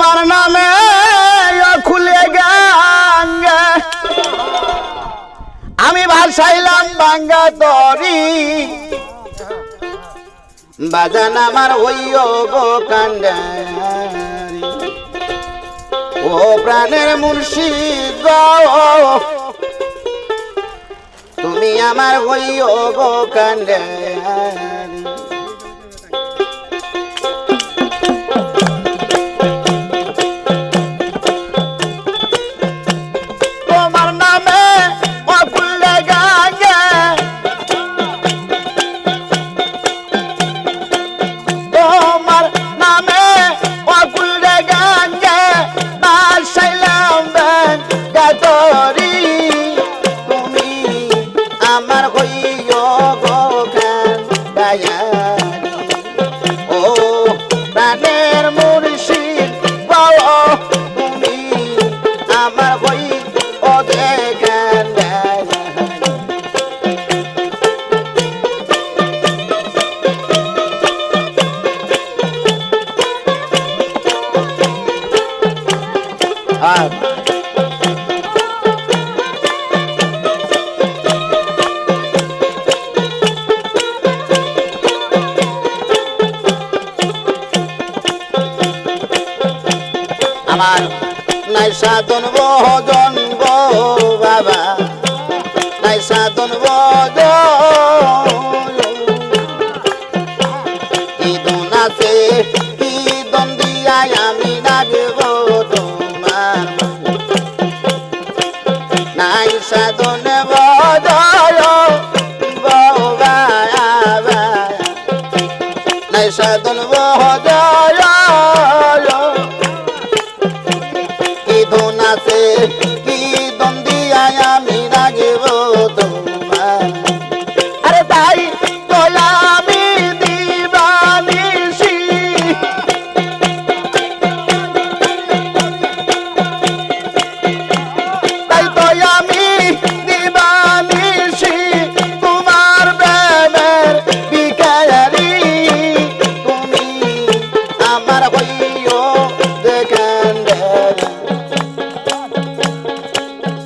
তোমার নামে খুলে গাঙ্গা আমি ভাসাইলাম বাঙ্গা তরি বাজান আমার হইও গো কান্ডারি ও প্রাণের মুর্শিদ তুমি আমার হইও গো কান্ডারি তোমার নামে অকুলে গাঙ্গে তোমার নামে অকুলে গাঙ্গে বাসাইলাম গাতরি তুমি আমার হইও গো কান্ডারি ও প্রাণের মুর্শিদ তুমি আমার হই ও কান্ডারি আমার নাই সাধন ভজন গো বাবা নাই সাধন ভজন ইদন আছে ইদন দিয়াই আমি ডাকব